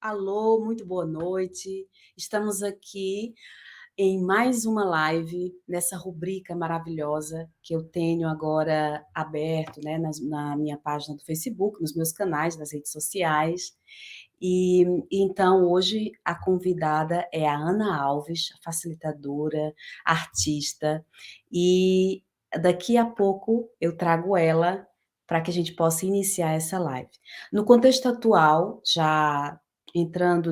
Alô, muito boa noite. Estamos aqui em mais uma live, nessa rubrica maravilhosa que eu tenho agora aberto, né, na minha página do Facebook, nos meus canais, nas redes sociais. Então, hoje, a convidada é a Ana Alves, facilitadora, artista, e daqui a pouco eu trago ela para que a gente possa iniciar essa live. No contexto atual, já entrando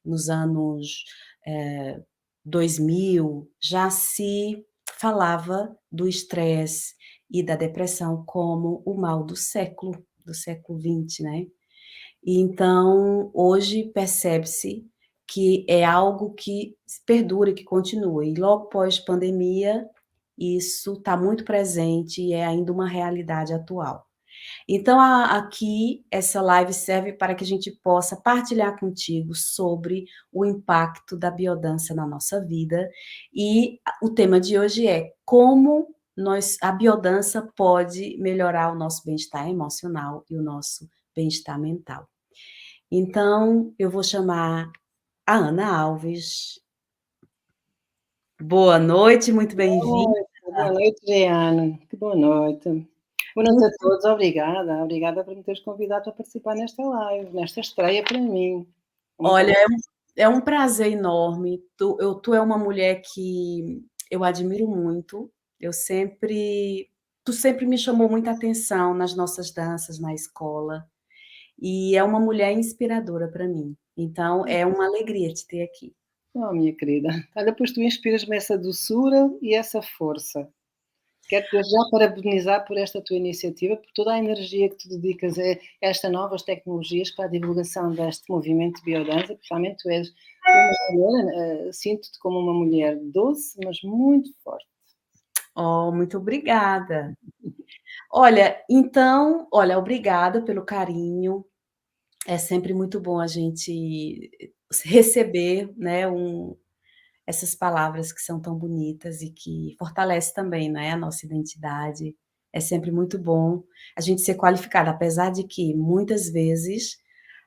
nos anos 2000, já se falava do estresse e da depressão como o mal do século XX, né? E então, hoje percebe-se que é algo que perdura e que continua. E logo pós-pandemia, isso está muito presente e é ainda uma realidade atual. Então, aqui, essa live serve para que a gente possa partilhar contigo sobre o impacto da biodança na nossa vida. E o tema de hoje é como a biodança pode melhorar o nosso bem-estar emocional e o nosso bem-estar mental. Então, eu vou chamar a Ana Alves. Boa noite, muito bem-vinda. Boa noite, Jeane. Que boa noite. Boa noite a todos, obrigada. Obrigada por me teres convidado para participar nesta live, nesta estreia para mim. Olha, é um prazer enorme. Tu é uma mulher que eu admiro muito. Tu sempre me chamou muita atenção nas nossas danças na escola, e é uma mulher inspiradora para mim. Então é uma alegria te ter aqui. Oh, minha querida. Olha, pois tu inspiras-me essa doçura e essa força. Quero desde já parabenizar por esta tua iniciativa, por toda a energia que tu dedicas a estas novas tecnologias para a divulgação deste movimento de biodança. Principalmente tu és uma mulher, sinto-te como uma mulher doce, mas muito forte. Oh, muito obrigada. Olha, obrigada pelo carinho. É sempre muito bom a gente receber, né, essas palavras que são tão bonitas e que fortalece também, né, a nossa identidade. É sempre muito bom a gente ser qualificada, apesar de que muitas vezes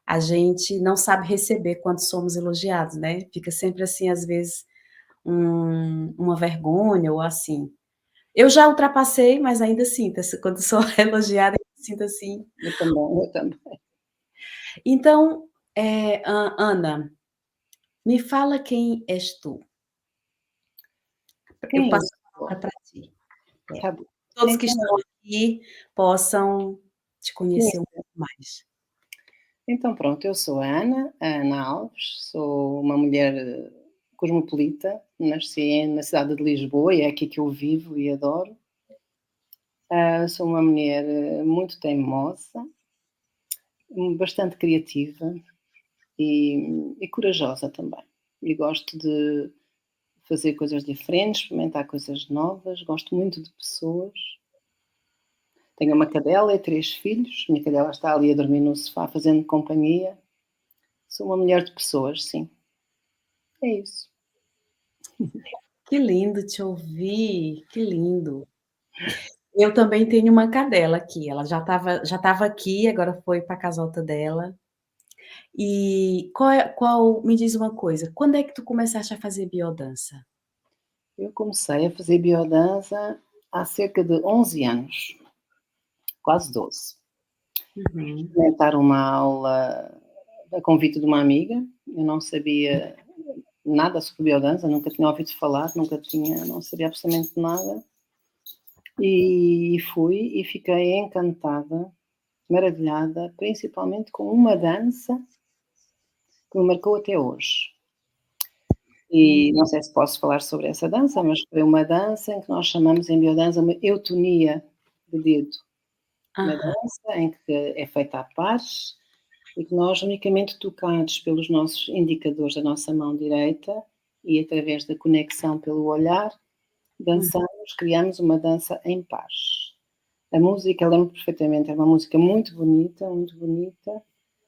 a gente não sabe receber quando somos elogiados, né, fica sempre assim, às vezes, uma vergonha ou assim. Eu já ultrapassei, mas ainda sinto, quando sou elogiada, eu sinto assim. Eu também, eu também. Então, Ana, me fala quem és tu. Eu Quem eu passo a sou? palavra para ti. É. Tá bom. Todos que Então, estão aqui possam te conhecer um conheço. pouco mais. Então pronto, eu sou a Ana Alves, sou uma mulher cosmopolita, nasci na cidade de Lisboa e é aqui que eu vivo e adoro. Sou uma mulher muito teimosa, bastante criativa e corajosa também. E gosto de fazer coisas diferentes, experimentar coisas novas, gosto muito de pessoas. Tenho uma cadela e 3 filhos, minha cadela está ali a dormir no sofá fazendo companhia. Sou uma mulher de pessoas, sim. É isso. Que lindo te ouvir, que lindo. Eu também tenho uma cadela aqui, ela já estava aqui, agora foi para a casota dela. E me diz uma coisa, quando é que tu começaste a fazer biodança? Eu comecei a fazer biodança há cerca de 11 anos, quase 12. Uhum. Experimentar uma aula a convite de uma amiga, eu não sabia nada sobre biodança, nunca tinha ouvido falar, não sabia absolutamente nada. E fui e fiquei encantada, maravilhada, principalmente com uma dança que me marcou até hoje. E não sei se posso falar sobre essa dança, mas foi uma dança em que nós chamamos em biodança uma eutonia de dedo. Uma Aham. dança em que é feita a pares e que nós, unicamente tocados pelos nossos indicadores da nossa mão direita e através da conexão pelo olhar, dançamos, criamos uma dança em pares. A música, eu lembro perfeitamente, é uma música muito bonita.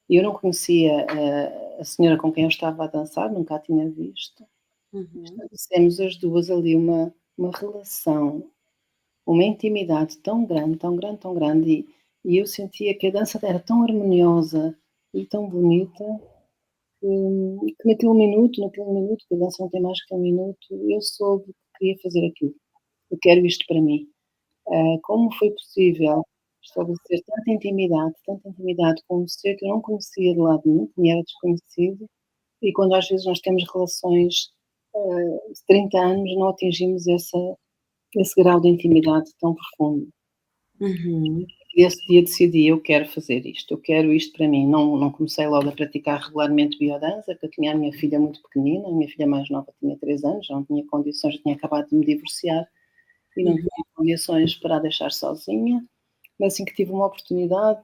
E eu não conhecia a senhora com quem eu estava a dançar, nunca a tinha visto. Uhum. Estabelecemos as duas ali uma relação, uma intimidade tão grande, e eu sentia que a dança era tão harmoniosa e tão bonita que naquele minuto, que a dança não tem mais que um minuto, eu soube que queria fazer aquilo. Eu quero isto para mim. Como foi possível estabelecer tanta intimidade com um ser que eu não conhecia de lado nenhum, que me era desconhecido, e quando às vezes nós temos relações de 30 anos, não atingimos esse grau de intimidade tão profundo. Uhum. E esse dia decidi, eu quero fazer isto, eu quero isto para mim. Não comecei logo a praticar regularmente biodança, porque eu tinha a minha filha muito pequenina, a minha filha mais nova tinha 3 anos, não tinha condições, eu tinha acabado de me divorciar e não Uhum. tinha condições para a deixar sozinha, mas assim que tive uma oportunidade,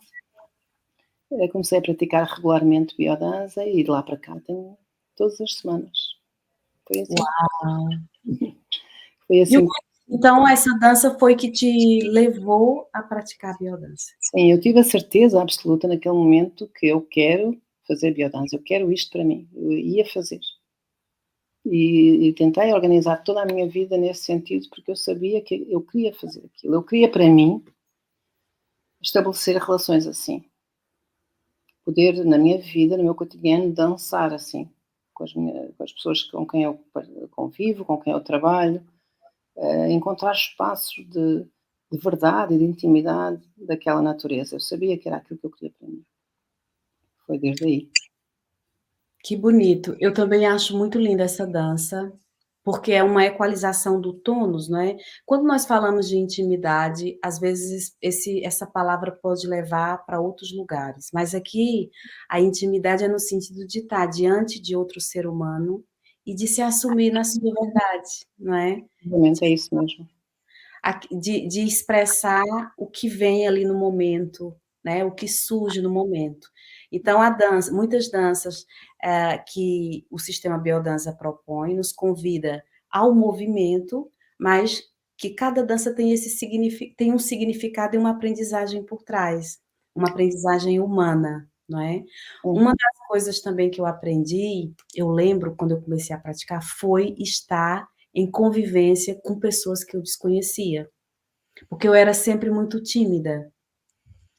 comecei a praticar regularmente biodança e de lá para cá tenho todas as semanas. Foi assim. Uau! Foi E o assim. então essa dança foi que te levou a praticar biodança? Sim, eu tive a certeza absoluta naquele momento que eu quero fazer biodança, eu quero isto para mim, eu ia fazer. E tentei organizar toda a minha vida nesse sentido, porque eu sabia que eu queria fazer aquilo. Eu queria para mim estabelecer relações assim. Poder, na minha vida, no meu cotidiano, dançar assim, com as pessoas com quem eu convivo, com quem eu trabalho, encontrar espaços de verdade e de intimidade daquela natureza. Eu sabia que era aquilo que eu queria para mim. Foi desde aí. Que bonito. Eu também acho muito linda essa dança, porque é uma equalização do tônus, não é? Quando nós falamos de intimidade, às vezes essa palavra pode levar para outros lugares, mas aqui a intimidade é no sentido de estar diante de outro ser humano e de se assumir na sua verdade, não é? Realmente é isso mesmo. De expressar o que vem ali no momento, né, o que surge no momento. Então a dança, muitas danças, que o sistema biodança propõe, nos convida ao movimento, mas que cada dança tem tem um significado e uma aprendizagem por trás, uma aprendizagem humana, não é? Sim, Uma das coisas também que eu aprendi, eu lembro quando eu comecei a praticar, foi estar em convivência com pessoas que eu desconhecia, porque eu era sempre muito tímida.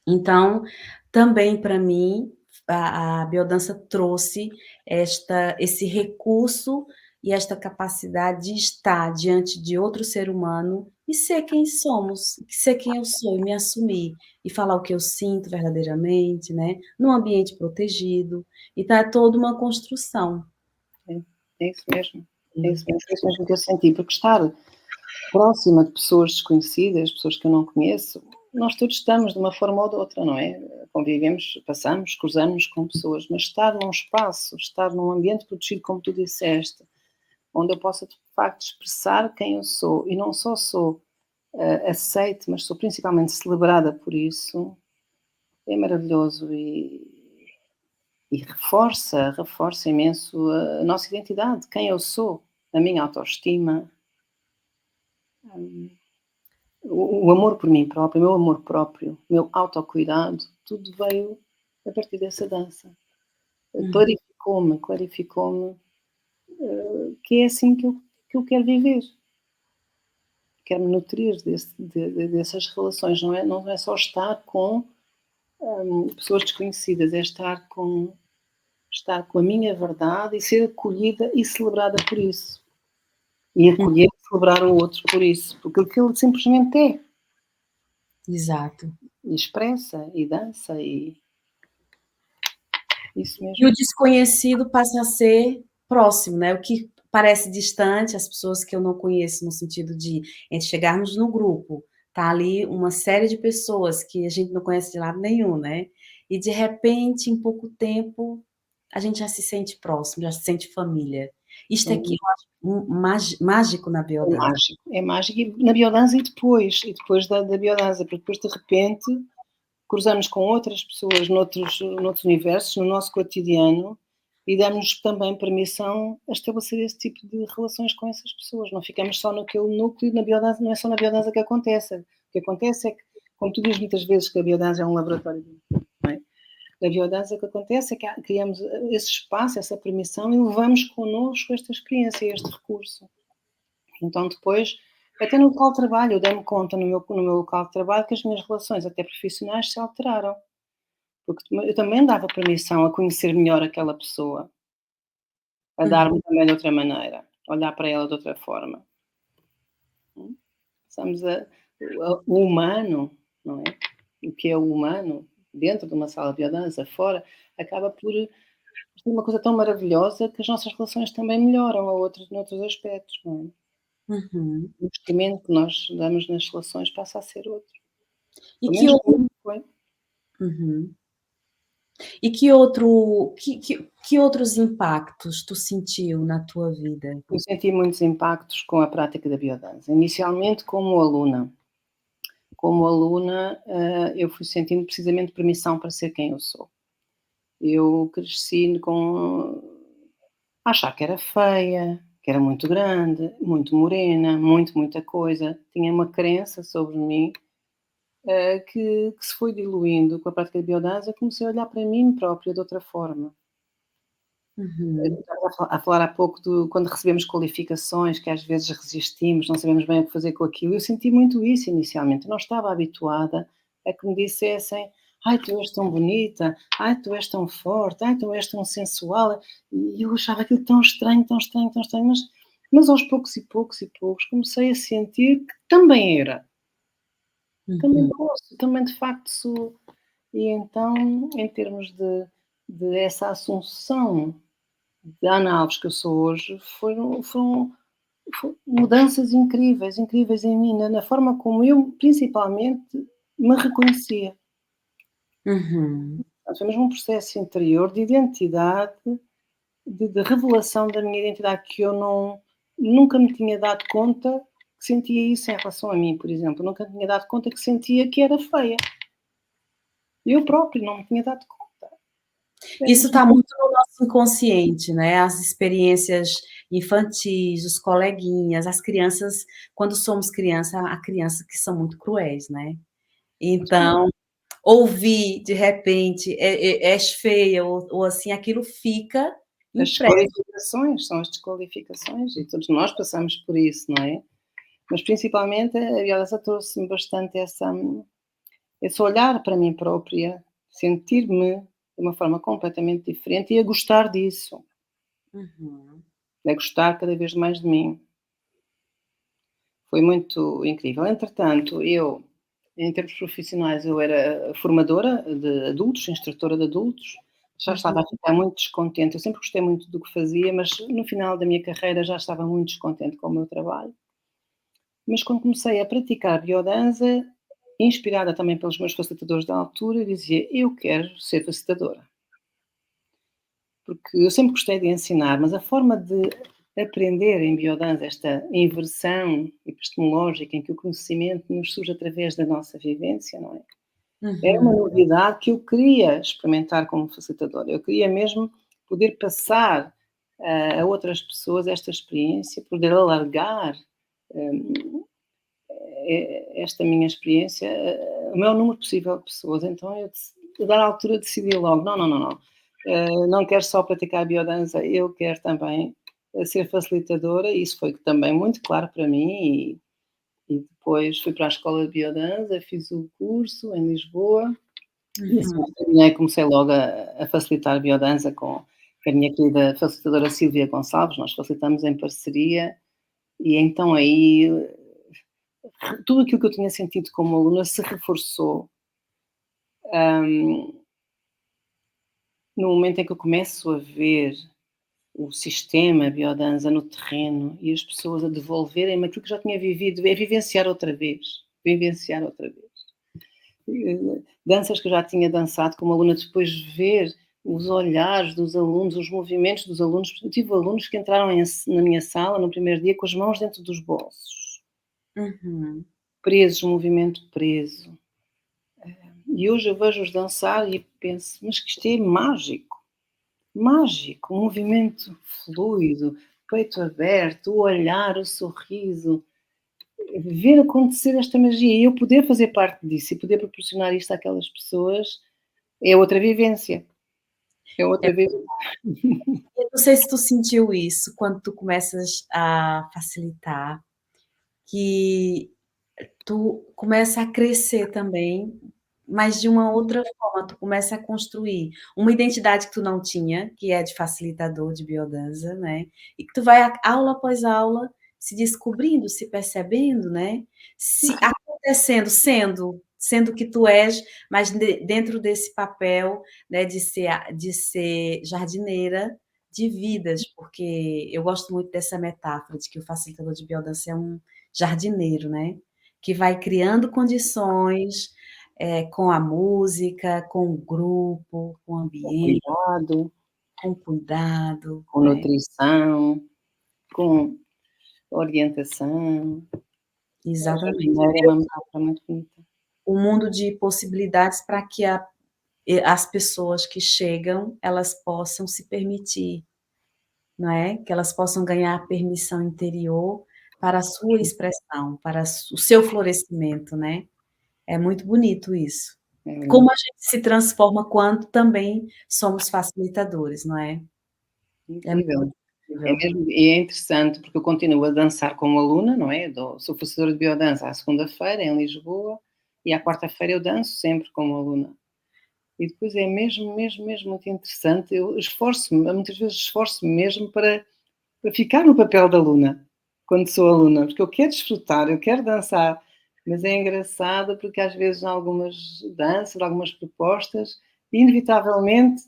Então, também para mim, a biodança trouxe esse recurso e esta capacidade de estar diante de outro ser humano e ser quem somos, ser quem eu sou e me assumir, e falar o que eu sinto verdadeiramente, né, num ambiente protegido. Então é toda uma construção. é, é isso mesmo. É isso mesmo, foi isso mesmo que eu senti, porque estar próxima de pessoas desconhecidas, pessoas que eu não conheço, nós todos estamos de uma forma ou de outra, não é? Convivemos, passamos, cruzamos com pessoas, mas estar num espaço, estar num ambiente protegido, como tu disseste, onde eu possa de facto expressar quem eu sou e não só sou aceite, mas sou principalmente celebrada por isso, é maravilhoso e reforça imenso a nossa identidade, quem eu sou, a minha autoestima, o amor por mim próprio, o meu amor próprio, o meu autocuidado, tudo veio a partir dessa dança. Uhum. Clarificou-me que é assim que eu quero viver. Quero me nutrir dessas relações, não é só estar com pessoas desconhecidas, é estar com a minha verdade e ser acolhida e celebrada por isso. E acolher e celebrar o outro por isso, porque aquilo que ele simplesmente é. Exato. E expressa, e dança, e isso E mesmo. o desconhecido passa a ser próximo, né, o que parece distante, as pessoas que eu não conheço, no sentido de entre chegarmos no grupo, tá ali uma série de pessoas que a gente não conhece de lado nenhum, né, e de repente, em pouco tempo, a gente já se sente próximo, já se sente família. Isto é que eu acho mágico na biodança. É mágico e na biodança e depois da biodança, porque depois de repente cruzamos com outras pessoas noutros universos, no nosso cotidiano, e damos também permissão a estabelecer esse tipo de relações com essas pessoas. Não ficamos só naquele núcleo, na biodança, não é só na biodança que acontece. O que acontece é que, como tu dizes muitas vezes que a biodança é um laboratório, não é? Na biodança o que acontece é que criamos esse espaço, essa permissão e levamos connosco esta experiência, este recurso. Então depois, até no local de trabalho, eu dei-me conta no meu local de trabalho que as minhas relações, até profissionais, se alteraram. porque eu também dava permissão a conhecer melhor aquela pessoa, a Uhum, dar-me também de outra maneira, olhar para ela de outra forma. Passamos o humano, não é? O que é o humano, dentro de uma sala de biodança, fora, acaba por ser uma coisa tão maravilhosa que as nossas relações também melhoram a outros, noutros aspectos, não é? uhum. O investimento que nós damos nas relações passa a ser outro. E Pelo que menos o comigo foi. uhum. E que outros impactos tu sentiu na tua vida? Eu senti muitos impactos com a prática da biodança. Inicialmente como aluna. Como aluna, eu fui sentindo precisamente permissão para ser quem eu sou. Eu cresci com achar que era feia, que era muito grande, muito morena, muita coisa. Tinha uma crença sobre mim, que se foi diluindo com a prática de biodança. Comecei a olhar para mim própria de outra forma. Uhum, Estava a falar há pouco do quando recebemos qualificações, que às vezes resistimos, não sabemos bem o que fazer com aquilo. Eu senti muito isso inicialmente. Eu não estava habituada a que me dissessem: "Ai, tu és tão bonita. Ai, tu és tão forte. Ai, tu és tão sensual". E eu achava aquilo tão estranho, tão estranho, tão estranho, mas aos poucos e poucos e poucos comecei a sentir que também era, também uhum, posso, também de facto sou. E então, em termos de essa assunção de Ana Alves que eu sou hoje, foram mudanças incríveis, incríveis em mim, na forma como eu, principalmente, me reconhecia. uhum, Portanto, foi mesmo um processo interior de identidade, de revelação da minha identidade, que eu nunca me tinha dado conta que sentia isso em relação a mim, por exemplo. Nunca me tinha dado conta que sentia que era feia. Eu próprio não me tinha dado conta. É Isso mesmo. está muito no nosso inconsciente, né, as experiências infantis, os coleguinhas, as crianças quando somos criança, há crianças que são muito cruéis, né. Então, ouvir de repente, "és feia" ou assim, aquilo fica As impresso. desqualificações, são as desqualificações e todos nós passamos por isso, não é? Mas principalmente a biodança trouxe-me bastante esse olhar para mim própria, sentir-me de uma forma completamente diferente e a gostar disso, Uhum, a gostar cada vez mais de mim. Foi muito incrível. Entretanto, eu, em termos profissionais, eu era formadora de adultos, instrutora de adultos, já estava a uhum, ficar muito descontente. Eu sempre gostei muito do que fazia, mas no final da minha carreira já estava muito descontente com o meu trabalho. Mas quando comecei a praticar biodança, inspirada também pelos meus facilitadores da altura, eu dizia: "Eu quero ser facilitadora", porque eu sempre gostei de ensinar, mas a forma de aprender em biodança, esta inversão epistemológica em que o conhecimento nos surge através da nossa vivência, não é? Era uma uhum, novidade que eu queria experimentar como facilitadora. Eu queria mesmo poder passar a outras pessoas esta experiência, poder alargar, hum, esta minha experiência o maior número possível de pessoas. Então eu, a dada altura, decidi logo: não, não, não, não. Não quero só praticar a biodança, eu quero também ser facilitadora. E isso foi também muito claro para mim. E depois fui para a escola de biodança, fiz o curso em Lisboa. E assim uhum. que terminei, comecei logo a facilitar a biodança com a minha querida facilitadora Sílvia Gonçalves. Nós facilitamos em parceria. E então aí tudo aquilo que eu tinha sentido como aluna se reforçou, hum, no momento em que eu começo a ver o sistema biodança no terreno e as pessoas a devolverem-me aquilo que já tinha vivido, é vivenciar outra vez, vivenciar outra vez. Danças que eu já tinha dançado como aluna, depois ver os olhares dos alunos, os movimentos dos alunos. Eu tive alunos que entraram na minha sala no primeiro dia com as mãos dentro dos bolsos, Uhum. presos, movimento preso. E hoje eu vejo-os dançar e penso, mas que isto é mágico, mágico, um movimento fluido, peito aberto, o olhar, o sorriso, ver acontecer esta magia e eu poder fazer parte disso e poder proporcionar isto àquelas pessoas é outra vivência, é outra vivência. Eu não sei se tu sentiu isso quando tu começas a facilitar, que tu começa a crescer também, mas de uma outra forma, tu começa a construir uma identidade que tu não tinha, que é de facilitador de biodança, né, e que tu vai aula após aula se descobrindo, se percebendo, né, se acontecendo, sendo que tu és, mas dentro desse papel, né, de ser jardineira de vidas, porque eu gosto muito dessa metáfora de que o facilitador de biodança é um jardineiro, né, que vai criando condições, com a música, com o grupo, com o Com ambiente, cuidado, com cuidado, com né. nutrição, com orientação. A Exatamente. jardineira é uma metáfora muito bonita. Um mundo de possibilidades para que as pessoas que chegam, elas possam se permitir, não é, que elas possam ganhar permissão interior para a sua expressão, para o seu florescimento, né. É muito bonito isso. É Como a lindo, gente se transforma quando também somos facilitadores, não é? É muito incrível. É incrível. mesmo e é interessante, porque eu continuo a dançar como aluna, não é, sou professora de biodança à segunda-feira em Lisboa, e à quarta-feira eu danço sempre como aluna. E depois é mesmo, mesmo, mesmo muito interessante, eu esforço-me, muitas vezes esforço-me mesmo para ficar no papel da aluna, quando sou aluna, porque eu quero desfrutar, eu quero dançar, mas é engraçado porque às vezes em algumas danças, algumas propostas, inevitavelmente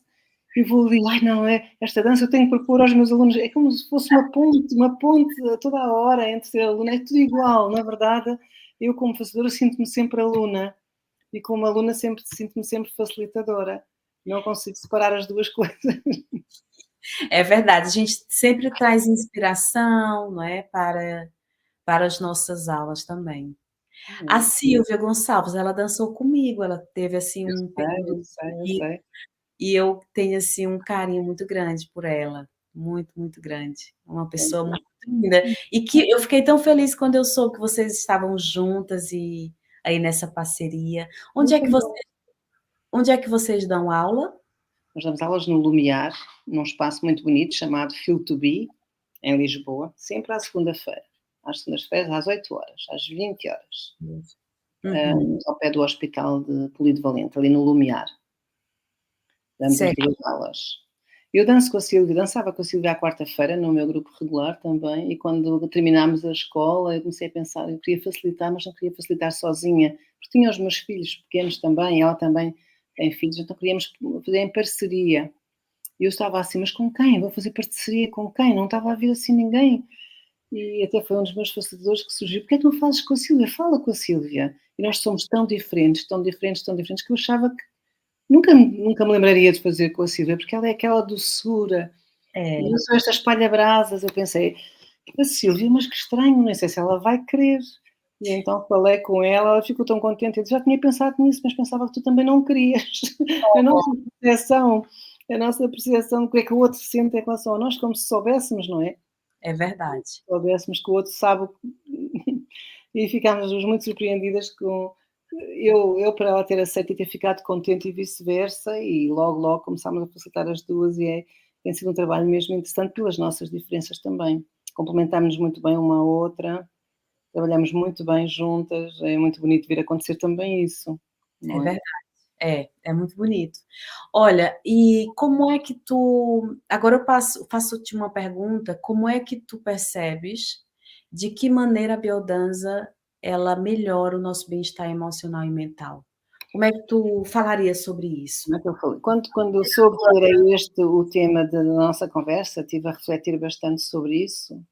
eu vou ali, ai não, é esta dança eu tenho que propor aos meus alunos, é como se fosse uma ponte a toda a hora entre ser aluna, é tudo igual, na verdade, eu como facilitadora sinto-me sempre aluna, e como aluna sempre sinto-me sempre facilitadora, não consigo separar as duas coisas. É verdade, a gente sempre traz inspiração, não é, para as nossas aulas também. A Sílvia Gonçalves, ela dançou comigo, ela teve, assim, Eu um sei, período eu sei, eu comigo, sei. e eu tenho, assim, um carinho muito grande por ela, muito, muito grande. É uma pessoa muito linda, e que eu fiquei tão feliz quando eu soube que vocês estavam juntas e aí nessa parceria. Eu também. Onde é que vocês dão aula? Nós damos aulas no Lumiar, num espaço muito bonito chamado Feel to Be, em Lisboa, sempre à segunda-feira. Às segundas-feiras, às 8 horas, às 20 horas, Uhum, ao pé do Hospital de Polido Valente, ali no Lumiar. Damos as certo. 2 aulas. Eu danço com a Sílvia, dançava com a Sílvia à quarta-feira, no meu grupo regular também, e quando terminámos a escola, eu comecei a pensar, eu queria facilitar, mas não queria facilitar sozinha, porque tinha os meus filhos pequenos também, ela também tem filhos, então queríamos fazer em parceria. E eu estava assim, mas com quem? Vou fazer parceria com quem? Não estava a vir assim ninguém. E até foi um dos meus facilitadores que surgiu: "Porquê é que não fazes com a Sílvia? Fala com a Sílvia". E nós somos tão diferentes, tão diferentes, tão diferentes, que eu achava que nunca me lembraria de fazer com a Sílvia, porque ela é aquela doçura, e É, eu sou esta espalha-brasas. Eu pensei: "A Sílvia, mas que estranho, não sei se ela vai querer". E então falei com ela, ela ficou tão contente, eu disse: "Já tinha pensado nisso, mas pensava que tu também não querias". A nossa percepção a nossa percepção do que é que o outro sente em relação a nós, como se soubéssemos, não é? é verdade. Soubéssemos que o outro sabe o que e ficámos muito surpreendidas com eu para ela ter aceito e ter ficado contente e vice-versa, e logo, logo começámos a facilitar as 2 e tem sido um trabalho mesmo interessante pelas nossas diferenças também. Complementámos-nos muito bem uma à outra, trabalhamos muito bem juntas, é muito bonito ver acontecer também isso, É não é? verdade. É muito bonito. Olha, e como é que tu agora eu faço-te uma pergunta, como é que tu percebes de que maneira a biodança, ela melhora o nosso bem-estar emocional e mental? Como é que tu falaria sobre isso? Como é que eu falei? Quando eu soube que era este o tema da nossa conversa, estive a refletir bastante sobre isso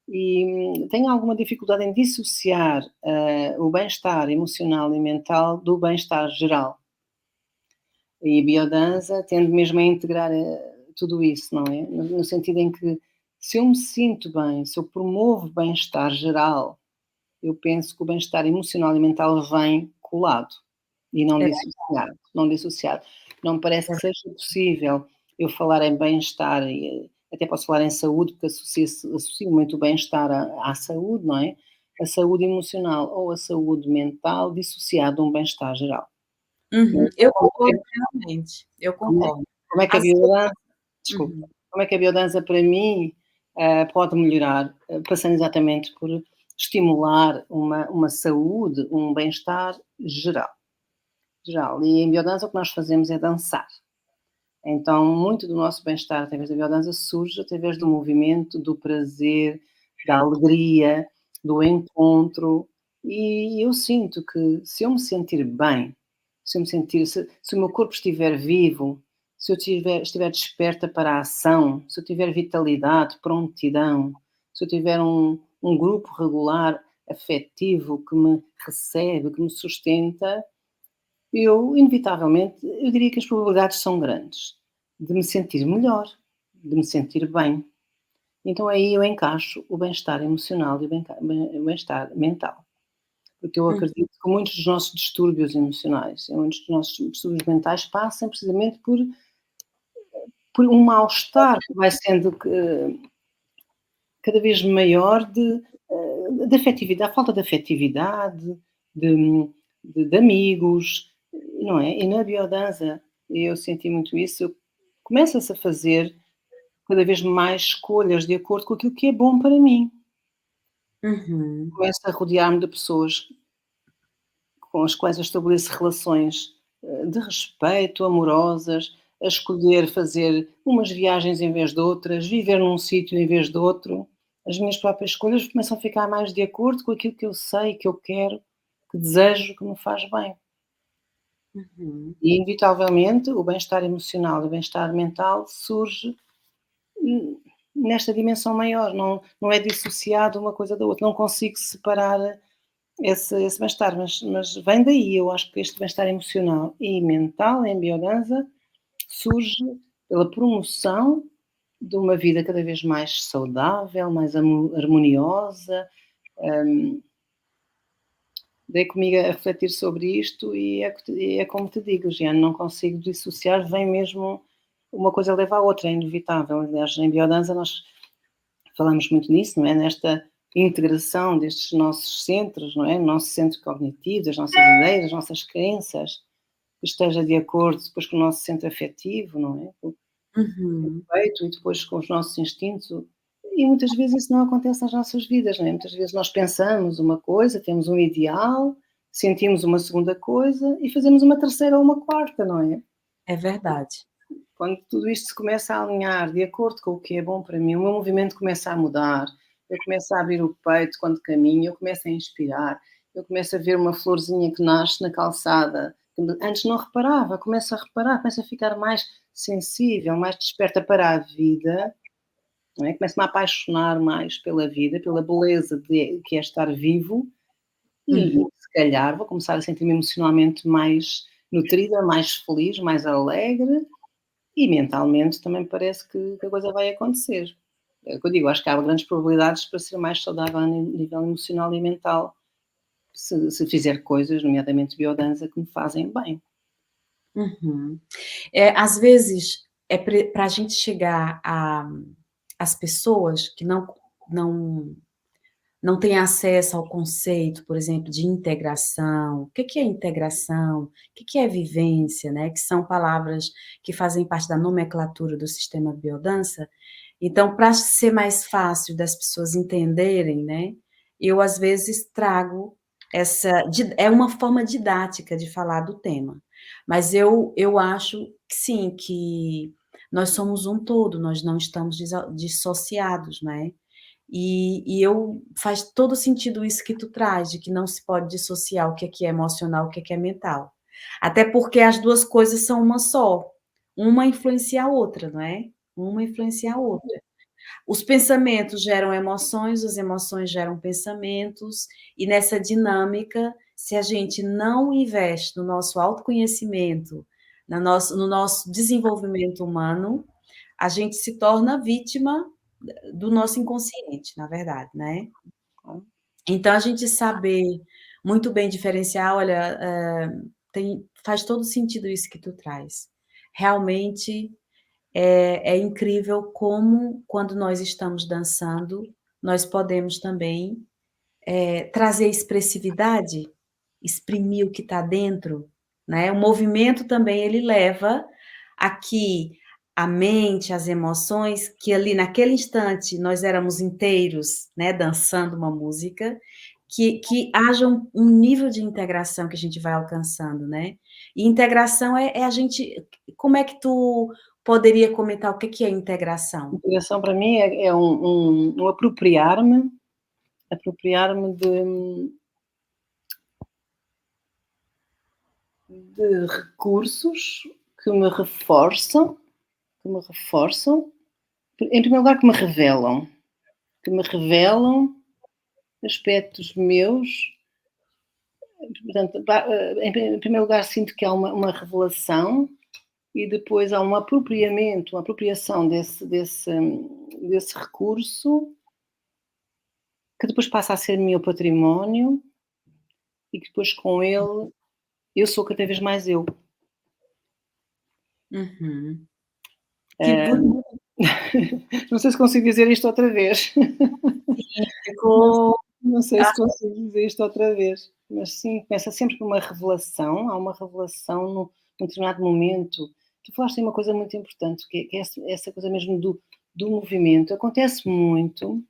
e tenho alguma dificuldade em dissociar, o bem-estar emocional e mental do bem-estar geral. E a biodança tende mesmo a integrar, tudo isso, não é? No sentido em que, se eu me sinto bem, se eu promovo bem-estar geral, eu penso que o bem-estar emocional e mental vem colado e não É dissociado, não dissociado. Não me parece é que seja possível eu falar em bem-estar e até posso falar em saúde, porque associo muito o bem-estar à saúde, não é? A saúde emocional ou a saúde mental dissociado de um bem-estar geral. Uhum, Então eu como concordo plenamente, eu como é concordo. como é que a Assim biodança desculpa, uhum. como é que a biodança para mim, pode melhorar? Passando exatamente por estimular uma saúde, um bem-estar geral. geral. E em biodança o que nós fazemos é dançar. Então, muito do nosso bem-estar através da biodança surge através do movimento, do prazer, da alegria, do encontro. E eu sinto que se eu me sentir bem, se o meu corpo estiver vivo, se eu estiver desperta para a ação, se eu tiver vitalidade, prontidão, se eu tiver um grupo regular, afetivo, que me recebe, que me sustenta, eu, inevitavelmente, eu diria que as probabilidades são grandes de me sentir melhor, de me sentir bem. Então aí eu encaixo o bem-estar emocional e o bem-estar mental. Porque eu Hum, acredito que muitos dos nossos distúrbios emocionais e muitos dos nossos distúrbios mentais passam precisamente por um mal-estar que vai sendo cada vez maior de afetividade, a falta de afetividade, de, de amigos, não é? E na biodança eu senti muito isso, começa-se a fazer cada vez mais escolhas de acordo com aquilo que é bom para mim. uhum, Começo a rodear-me de pessoas com as quais eu estabeleço relações de respeito, amorosas, a escolher fazer umas viagens em vez de outras, viver num sítio em vez de outro. As minhas próprias escolhas começam a ficar mais de acordo com aquilo que eu sei, que eu quero, que desejo, que me faz bem. uhum. E, inevitavelmente, o bem-estar emocional e o bem-estar mental surge nesta dimensão maior, não é dissociado uma coisa da outra, não consigo separar esse bem-estar, mas vem daí, eu acho que este bem-estar emocional e mental em biodança surge pela promoção de uma vida cada vez mais saudável, mais harmoniosa. Dei comigo a refletir sobre isto e é como te digo, Giane, não consigo dissociar, vem mesmo, uma coisa leva à outra, é inevitável. Aliás, em biodança nós falamos muito nisso, não é? Nesta integração destes nossos centros, não é? O nosso centro cognitivo, das nossas ideias, das nossas crenças, que esteja de acordo depois com o nosso centro afetivo, não é? Com o Uhum. peito e depois com os nossos instintos. E muitas vezes isso não acontece nas nossas vidas, não é? Muitas vezes nós pensamos uma coisa, temos um ideal, sentimos uma segunda coisa e fazemos uma terceira ou uma quarta, não é? É verdade. Quando tudo isto se começa a alinhar de acordo com o que é bom para mim, o meu movimento começa a mudar, eu começo a abrir o peito quando caminho, eu começo a inspirar, eu começo a ver uma florzinha que nasce na calçada, que antes não reparava, começo a reparar, começo a ficar mais sensível, mais desperta para a vida, não é? Começo-me a apaixonar mais pela vida, pela beleza que é estar vivo e Uhum. se calhar vou começar a sentir-me emocionalmente mais nutrida, mais feliz, mais alegre e mentalmente também parece que a coisa vai acontecer. É o que eu digo, acho que há grandes probabilidades para ser mais saudável a nível emocional e mental, se fizer coisas, nomeadamente biodança, que me fazem bem. Uhum. Às vezes, para a gente chegar a às pessoas que não não têm acesso ao conceito, por exemplo, de integração. O que que é integração? O que que é vivência, né, que são palavras que fazem parte da nomenclatura do sistema biodança. Então, para ser mais fácil das pessoas entenderem, né, eu às vezes trago é uma forma didática de falar do tema, mas eu acho que sim, que nós somos um todo, nós não estamos dissociados, né. Faz todo sentido isso que tu traz, de que não se pode dissociar o que é emocional, o que é mental. Até porque as 2 coisas são uma só, uma influencia a outra, não é? Uma influencia a outra. Os pensamentos geram emoções, as emoções geram pensamentos, e nessa dinâmica, se a gente não investe no nosso autoconhecimento, no nosso desenvolvimento humano, a gente se torna vítima do nosso inconsciente, na verdade, né. Tá? Então a gente saber muito bem diferenciar, olha, faz todo sentido isso que tu traz. Realmente é incrível como, quando nós estamos dançando, nós podemos também, trazer expressividade, exprimir o que está dentro, né. O movimento também ele leva a que a mente, as emoções, que ali naquele instante nós éramos inteiros, né, dançando uma música, que haja um nível de integração que a gente vai alcançando, né. E integração é a gente como é que tu poderia comentar o que é integração? Integração para mim é um apropriar-me de recursos que me reforçam, em primeiro lugar que me revelam aspectos meus, portanto, em primeiro lugar sinto que há uma revelação e depois há um apropriamento, uma apropriação desse recurso que depois passa a ser meu património e que depois com ele eu sou cada vez mais eu. Uhum. Que Hã, bonito, não sei se consigo dizer isto outra vez. Não ficou não sei se consigo dizer isto outra vez, mas sim, começa sempre por uma revelação, há uma revelação num determinado momento. Tu falaste aí uma coisa muito importante, que é essa coisa mesmo do movimento. Acontece muito,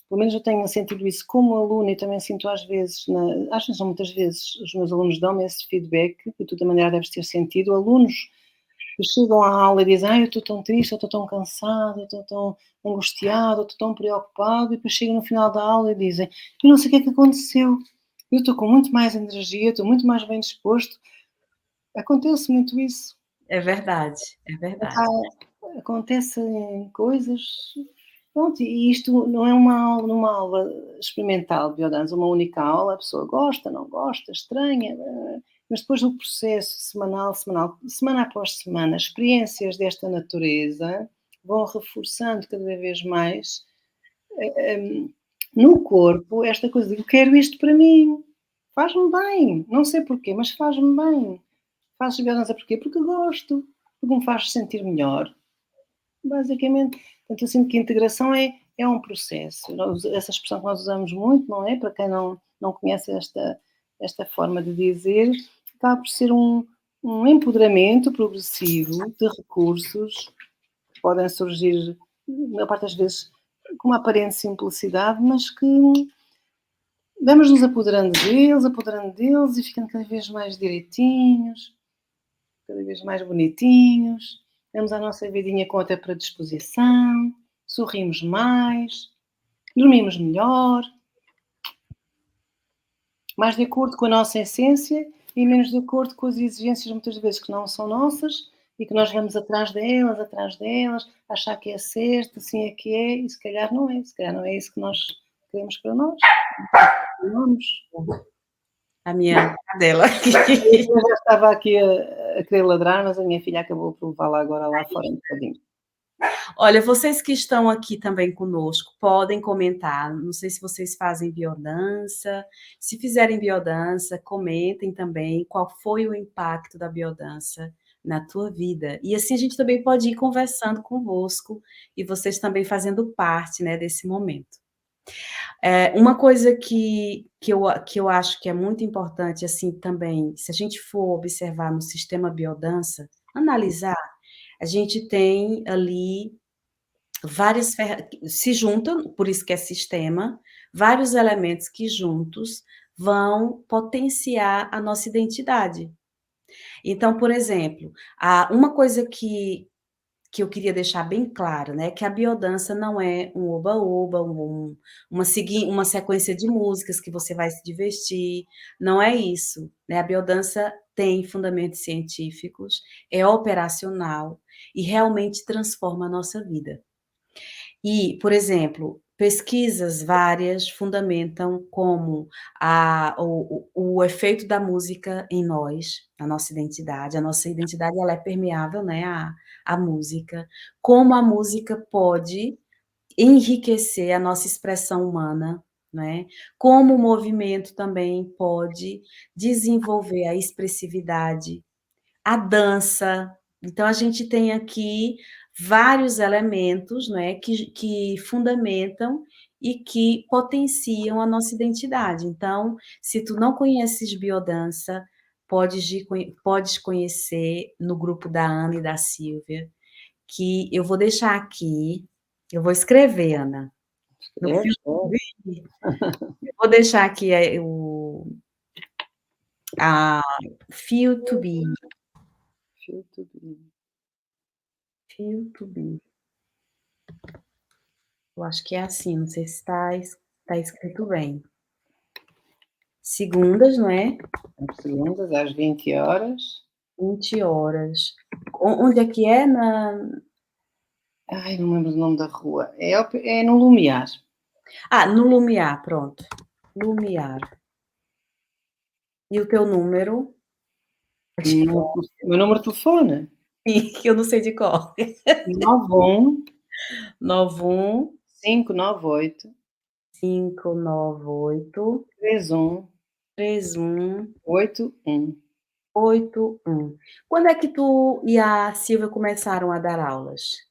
pelo menos eu tenho sentido isso como aluna e também sinto às vezes não muitas vezes, os meus alunos dão-me esse feedback, que tu também já deves ter sentido, alunos que chegam à aula e dizem: "Ai, eu estou tão triste, eu estou tão cansado, eu estou tão angustiado, eu estou tão preocupado", e depois chegam no final da aula e dizem: "Eu não sei o que é que aconteceu, eu estou com muito mais energia, estou muito mais bem disposto". Acontece muito isso. é Epá, verdade. acontecem coisas, pronto, e isto não é uma aula numa aula experimental de biodança, uma única aula, a pessoa gosta, não gosta, estranha, mas depois do processo semanal, semana após semana, experiências desta natureza vão reforçando cada vez mais, no corpo esta coisa de: "Eu quero isto para mim, faz-me bem, não sei porquê, mas faz-me bem". Faço biodança porquê? Porque gosto, porque me faz sentir melhor. Basicamente, portanto, eu sinto que a integração é um processo. Essa expressão que nós usamos muito, não é? Para quem não conhece esta forma de dizer, acaba por ser um empoderamento progressivo de recursos que podem surgir, na maior parte das vezes, com uma aparente simplicidade, mas que vamos nos apoderando deles e ficando cada vez mais direitinhos, cada vez mais bonitinhos, damos a nossa vidinha com outra predisposição, sorrimos mais, dormimos melhor, mais de acordo com a nossa essência e menos de acordo com as exigências muitas vezes que não são nossas e que nós vamos atrás delas, achar que é certo, assim é que é, e se calhar não é isso que nós queremos para nós. Vamos. A minha cadela. Eu já estava aqui a querer ladrar, mas a minha filha acabou por levá-la agora lá fora um bocadinho. Olha, vocês que estão aqui também conosco, podem comentar, não sei se vocês fazem biodança, se fizerem biodança, comentem também qual foi o impacto da biodança na tua vida. E assim a gente também pode ir conversando convosco, e vocês também fazendo parte, né, desse momento. Uma coisa que eu acho que é muito importante, assim, também, se a gente for observar no sistema biodança, analisar, a gente tem ali várias se juntam, por isso que é sistema, vários elementos que juntos vão potenciar a nossa identidade. Então, por exemplo, uma coisa que eu queria deixar bem claro, né, que a biodança não é um oba-oba, uma sequência de músicas que você vai se divertir, não é isso, né, a biodança tem fundamentos científicos, é operacional e realmente transforma a nossa vida. E, por exemplo, pesquisas várias fundamentam como o efeito da música em nós, na nossa identidade ela é permeável, né, à música, como a música pode enriquecer a nossa expressão humana, né, como o movimento também pode desenvolver a expressividade, a dança. Então a gente tem aqui vários elementos, né, que fundamentam e que potenciam a nossa identidade. Então, se tu não conheces biodança, podes conhecer no grupo da Ana e da Silvia, que eu vou deixar aqui, eu vou escrever, Ana, no Escreve, Feel to escreve. Be. Eu vou deixar aqui, a Feel to Be, Feel to be. Feel to Be. Eu acho que é assim, não sei se está escrito bem. Segundas, não é? Às segundas, às 20 horas. 20 horas. Onde é que é? Ai, não me lembro do nome da rua. É no Lumiar. No Lumiar, pronto. Lumiar. E o teu número? Meu número de telefone, Que eu não sei de cor. 91 91 598 598 31 31 81. 81. Quando é que tu e a Silvia começaram a dar aulas?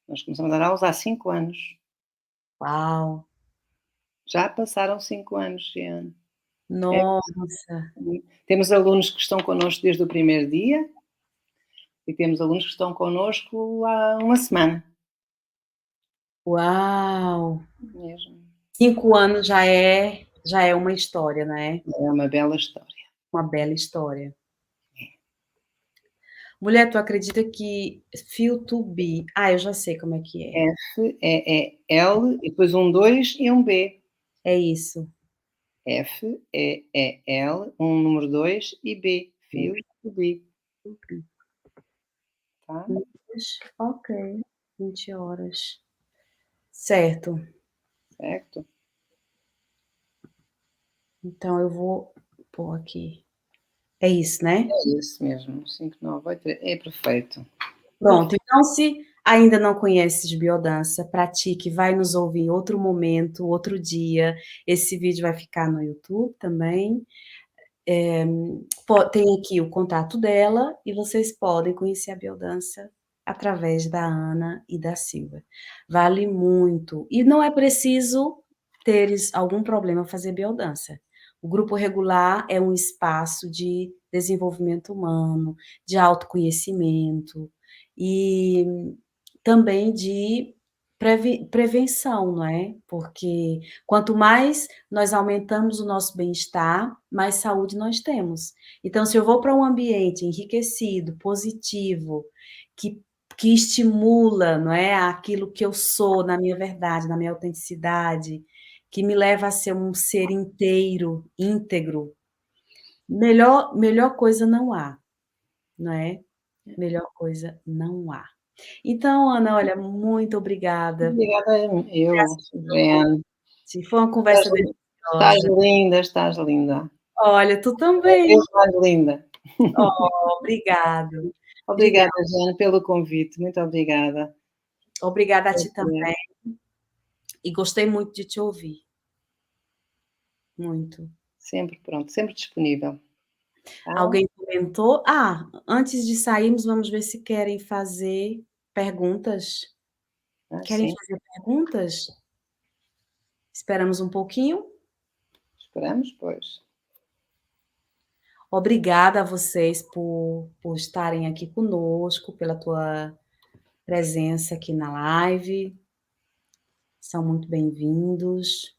Nós começamos a dar aulas há 5 anos. Uau! Já passaram 5 anos, Giana. É, Nossa! temos alunos que estão connosco desde o primeiro dia e temos alunos que estão connosco há uma semana. Uau! Mesmo. 5 anos já é uma história, né? É uma bela história. Uma bela história. Mulher, tu acredita que Feel to Be, eu já sei como é que é. F-E-E-L e depois um 2 e um B. É isso. F-E-E-L, um número 2 e B. Feel to be. Tá? Ok, 20 horas. Certo. Certo? Então eu vou pôr aqui. É isso, né? É isso mesmo. 598 é perfeito. Pronto, então se ainda não conheces biodança, pratique, vai nos ouvir em outro momento, outro dia. Esse vídeo vai ficar no YouTube também. Tem aqui o contato dela e vocês podem conhecer a biodança através da Ana e da Silva. Vale muito. E não é preciso teres algum problema fazer biodança. O grupo regular é um espaço de desenvolvimento humano, de autoconhecimento e também de prevenção, não é? Porque quanto mais nós aumentamos o nosso bem-estar, mais saúde nós temos. Então, se eu vou para um ambiente enriquecido, positivo, que que estimula, não é, aquilo que eu sou na minha verdade, na minha autenticidade, que me leva a ser um ser inteiro, íntegro, melhor coisa não há, não é? Melhor coisa não há. Então, Ana, olha, muito obrigada. Obrigada eu, Suzana. Foi uma conversa Estás deliciosa. linda, estás linda. Olha, tu Cada também. vez mais linda. Obrigado. Obrigada, Obrigada. Jane, pelo convite. Muito obrigada. Obrigada a ti também. E gostei muito de te ouvir. Muito. Sempre pronto, sempre disponível. Tá? Alguém comentou? Antes de sairmos, vamos ver se querem fazer perguntas. Querem Sim, fazer perguntas? Esperamos um pouquinho. esperamos, pois. Obrigada a vocês por estarem aqui conosco, pela tua presença aqui na live. São muito bem-vindos.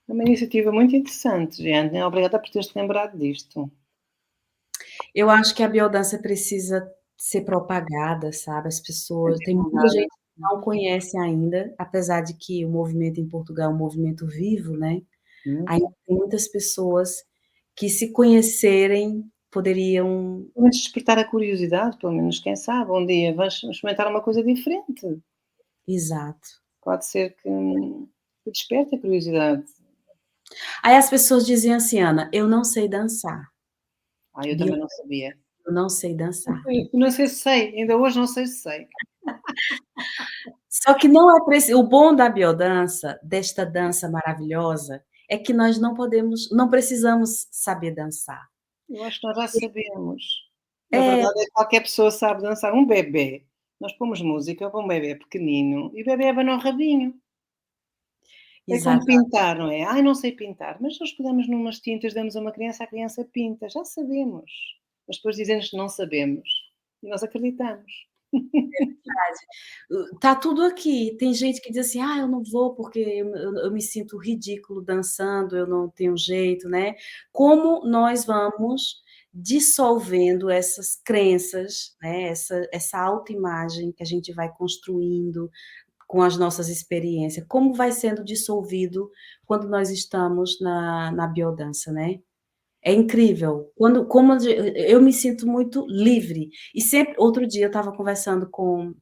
É uma iniciativa muito interessante, gente. Obrigada por teres-te lembrado disto. Eu acho que a biodança precisa ser propagada, sabe, as pessoas tem muita Divulgada. gente que não conhece ainda, apesar de que o movimento em Portugal é um movimento vivo, né, ainda tem muitas pessoas que se conhecerem poderiam. Pelo menos despertar a curiosidade, pelo menos, quem sabe, um dia vais experimentar uma coisa diferente. Exato. Pode ser que desperte a curiosidade. Aí as pessoas diziam assim: "Ana, eu não sei dançar, Eu também não sabia. eu não sei dançar". Não sei se sei, ainda hoje não sei se sei. Só que não é preciso. O bom da biodança, desta dança maravilhosa, é que nós não precisamos saber dançar. Eu acho que nós já sabemos. Na É, verdade é que qualquer pessoa sabe dançar. Um bebê, nós pomos música para um bebê pequenino e o bebê abana o rabinho. É como exato. pintar, não é? Não sei pintar, mas nós pegamos numas tintas, damos a uma criança, a criança pinta, já sabemos. Mas depois dizem-nos que não sabemos e nós acreditamos. Tá tudo aqui. Tem gente que diz assim: "Ah, eu não vou porque eu me sinto ridículo dançando, eu não tenho jeito", né. Como nós vamos dissolvendo essas crenças, né, essa autoimagem que a gente vai construindo com as nossas experiências, como vai sendo dissolvido quando nós estamos na biodança, né. É incrível, quando como a gen eu me sinto muito livre, e sempre outro dia eu estava conversando com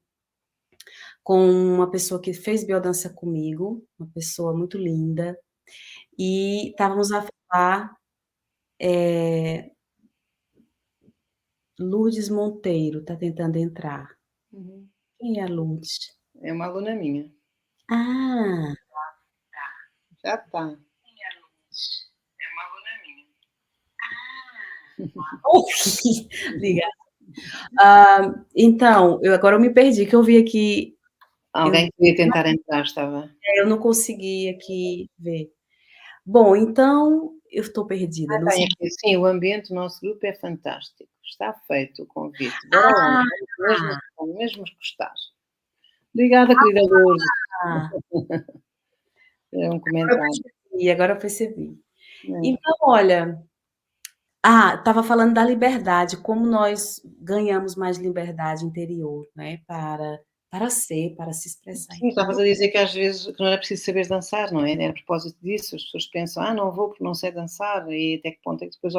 uma pessoa que fez biodança comigo, uma pessoa muito linda, e estávamos a falar, eh, Lourdes Monteiro está tentando entrar. Uhum. Quem é a Lourdes? É uma aluna minha. Ah, Já está. Quem é a Lourdes? É uma aluna minha. obrigada. Então, eu me perdi, que eu vi aqui, eu Alguém queria tentar entrar, estava. eu não consegui aqui ver. Bom, então, eu estou perdida, não Tem sei. aqui, sim, o ambiente do nosso grupo é fantástico. Está feito o convite. Bora lá, vamos mesmo gostar. Obrigada, querida Lourdes. Ah, É um comentário. agora eu percebi. É. Então, olha, estava falando da liberdade, como nós ganhamos mais liberdade interior, né, para ser, para se expressar. Sim, estavas a dizer que às vezes que não era preciso saber dançar, não é? É a propósito disso, as pessoas pensam: "Ah, não vou porque não sei dançar", e até que ponto é que depois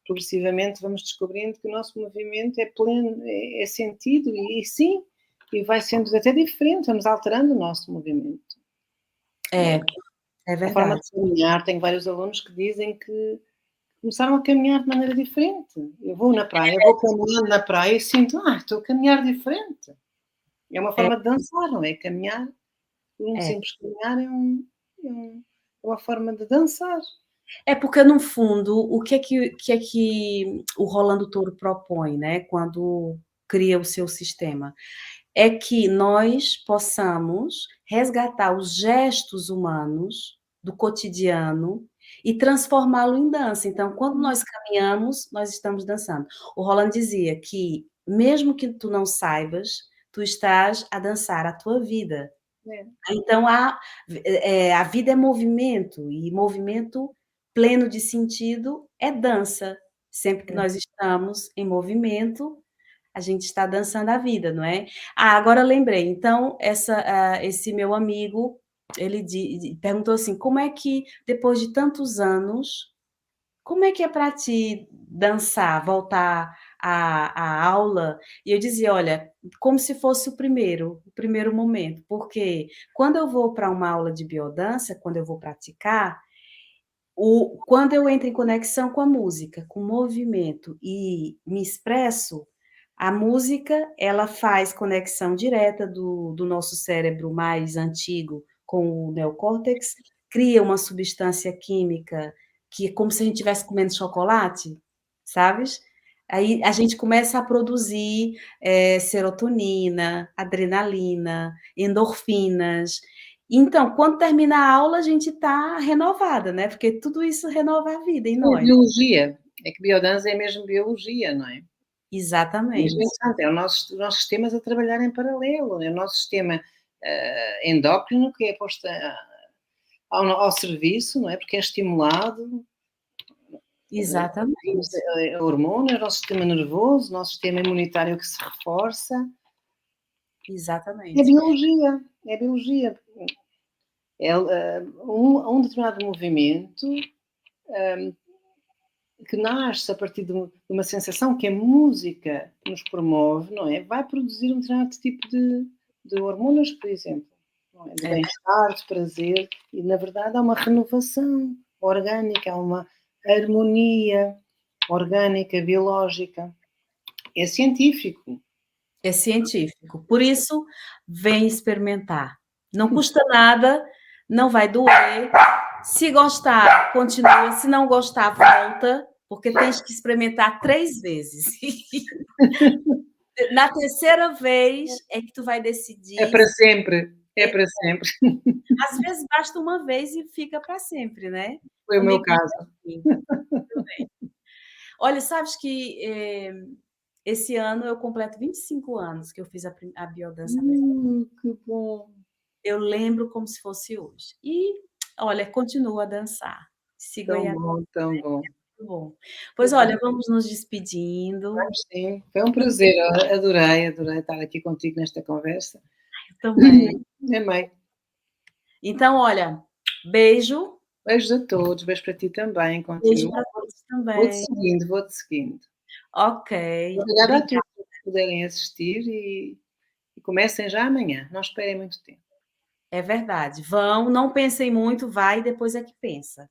progressivamente vamos descobrindo que o nosso movimento é pleno, é sentido e sim, e vai sendo até diferente, vamos alterando o nosso movimento. É, é A forma verdade. de caminhar, tenho vários alunos que dizem que começaram a caminhar de maneira diferente. Eu vou na praia, vou caminhando na praia e sinto: "Ah, estou a caminhar diferente". É uma É, forma de dançar, não é? Caminhar, um é. simples caminhar é um é uma forma de dançar. É porque no fundo, o que é que o Rolando Touro propõe, né, quando cria o seu sistema? É que nós possamos resgatar os gestos humanos do cotidiano e transformá-lo em dança. Então, quando nós caminhamos, nós estamos dançando. O Roland dizia que, mesmo que tu não saibas, tu estás a dançar a tua vida. É, Então a vida é movimento, e movimento pleno de sentido é dança. Sempre que é. nós estamos em movimento, a gente está dançando a vida, não é? Agora lembrei, então esse meu amigo, ele perguntou assim: "Como é que depois de tantos anos, como é que é para ti dançar, voltar à aula?" E eu dizia: "Olha, como se fosse o primeiro momento, porque quando eu vou para uma aula de biodança, quando eu vou praticar, quando eu entro em conexão com a música, com o movimento e me expresso, a música, ela faz conexão direta do nosso cérebro mais antigo com o neocórtex, cria uma substância química que é como se a gente estivesse comendo chocolate, sabes? Aí a gente começa a produzir, serotonina, adrenalina, endorfinas. Então, quando termina a aula, a gente está renovada, né, porque tudo isso renova a vida em É nós. biologia, é que biodança é mesmo biologia, não é? Mesmo Exatamente, interessante, é o nosso os nossos sistemas a trabalhar em paralelo, é o nosso sistema, endócrino que é posto ao serviço, não é, porque é estimulado, temos, exatamente, hormônios, o nosso sistema nervoso, o nosso sistema imunitário que se reforça. É exatamente. biologia, é biologia. Um determinado movimento que nasce a partir de uma sensação que a música nos promove, não é? Vai produzir um determinado tipo de hormonas, por exemplo, não é? De É, bem-estar, de prazer, e na verdade há uma renovação orgânica, há uma harmonia orgânica, biológica. É científico. é científico. Por isso, vem experimentar. Não custa nada, não vai doer. Se gostar, continua. Se não gostar, volta, porque tens que experimentar 3 vezes. Na terceira vez é que tu vai É decidir. para sempre, é para sempre. Às vezes basta uma vez e fica para sempre, né. Foi o meu Comigo caso. foi assim. Olha, sabes que, Esse ano eu completo 25 anos que eu fiz a biodança. Que bom. Eu lembro como se fosse hoje. E, olha, continuo a dançar. Sigo Tão aí a bom, tão bom. muito bom. Que Pois bom. olha, vamos nos despedindo. Vamos sim, foi um prazer, adorei estar aqui contigo nesta conversa. Eu também. Amei. Então, olha, beijo, Beijos a todos, beijo para ti também, beijo continua. para todos Vou-te também. seguindo, vou-te seguindo. Ok, Obrigada a obrigada. todos por puderem assistir e comecem já amanhã, não esperem muito tempo. É verdade. Vão, não pensem muito, vai e depois é que pensa,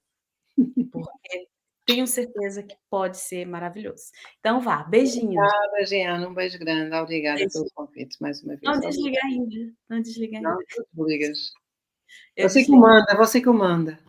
porque tenho certeza que pode ser maravilhoso. Então vá, beijinhos. Obrigada, Jeana, um beijo grande, obrigada pelo Beijo. convite mais uma Não vez. desliga ainda, não desliga Não, ainda. tu desligas. Eu desliguei. Você que manda.